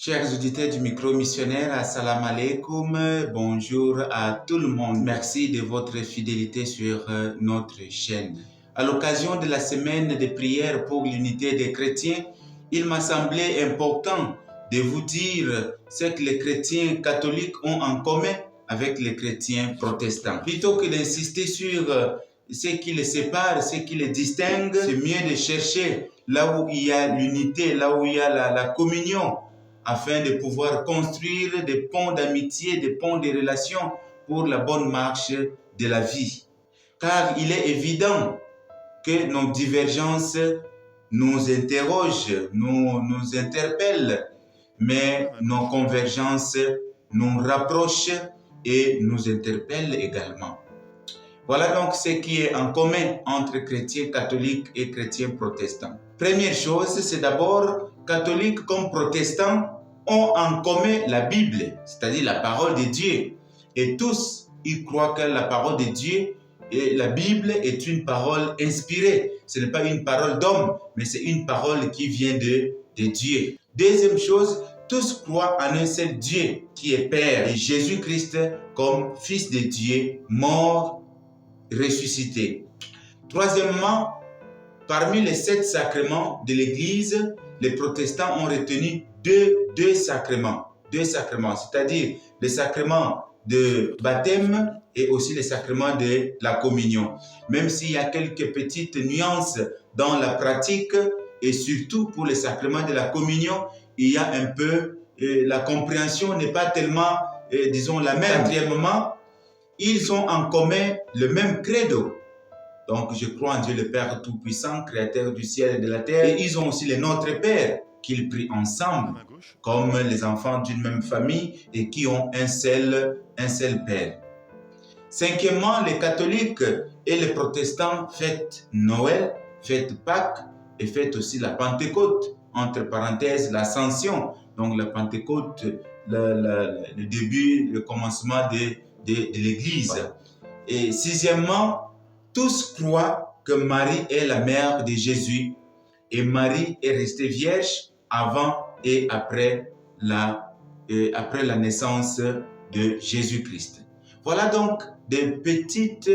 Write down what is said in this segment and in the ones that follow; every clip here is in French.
Chers auditeurs du micro missionnaire, assalamu alaikum, bonjour à tout le monde. Merci de votre fidélité sur notre chaîne. À l'occasion de la semaine de prière pour l'unité des chrétiens, il m'a semblé important de vous dire ce que les chrétiens catholiques ont en commun avec les chrétiens protestants. Plutôt que d'insister sur ce qui les sépare, ce qui les distingue, c'est mieux de chercher là où il y a l'unité, là où il y a la communion, afin de pouvoir construire des ponts d'amitié, des ponts de relations pour la bonne marche de la vie. Car il est évident que nos divergences nous interrogent, nous interpellent, mais nos convergences nous rapprochent et nous interpellent également. Voilà donc ce qui est en commun entre chrétiens catholiques et chrétiens protestants. Première chose, c'est d'abord, catholiques comme protestants ont en commun la Bible, c'est-à-dire la parole de Dieu. Et tous, ils croient que la parole de Dieu et la Bible est une parole inspirée. Ce n'est pas une parole d'homme, mais c'est une parole qui vient de Dieu. Deuxième chose, tous croient en un seul Dieu qui est Père et Jésus-Christ comme Fils de Dieu, mort, ressuscité. Troisièmement, parmi les 7 sacrements de l'Église, les protestants ont retenu deux sacrements, c'est-à-dire le sacrement de baptême et aussi le sacrement de la communion. Même s'il y a quelques petites nuances dans la pratique, et surtout pour le sacrement de la communion, il y a un peu, la compréhension n'est pas tellement, disons, la même. Quatrièmement, ils ont en commun le même credo. Donc, je crois en Dieu le Père Tout-Puissant, Créateur du ciel et de la terre. Et ils ont aussi le Notre Père qu'ils prient ensemble, comme les enfants d'une même famille et qui ont un seul Père. Cinquièmement, les catholiques et les protestants fêtent Noël, fêtent Pâques et fêtent aussi la Pentecôte, entre parenthèses l'Ascension. Donc, la Pentecôte, le début, le commencement de l'Église. Et sixièmement, tous croient que Marie est la mère de Jésus et Marie est restée vierge avant et après la naissance de Jésus-Christ. Voilà donc des petites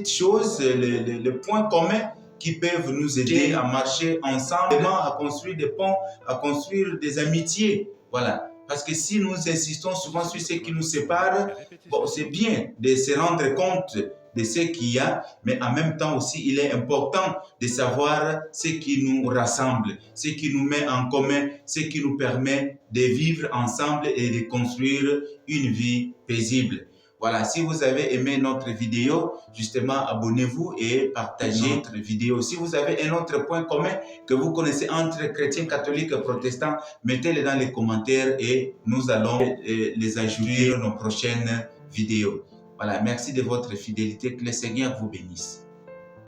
choses, les points communs qui peuvent nous aider à marcher ensemble, à construire des ponts, à construire des amitiés. Voilà. Parce que si nous insistons souvent sur ce qui nous sépare, bon, c'est bien de se rendre compte de ce qu'il y a, mais en même temps aussi, il est important de savoir ce qui nous rassemble, ce qui nous met en commun, ce qui nous permet de vivre ensemble et de construire une vie paisible. Voilà, si vous avez aimé notre vidéo, justement, abonnez-vous et partagez notre vidéo. Si vous avez un autre point commun que vous connaissez entre chrétiens, catholiques et protestants, mettez-le dans les commentaires et nous allons les ajouter dans nos prochaines vidéos. Voilà, merci de votre fidélité. Que le Seigneur vous bénisse.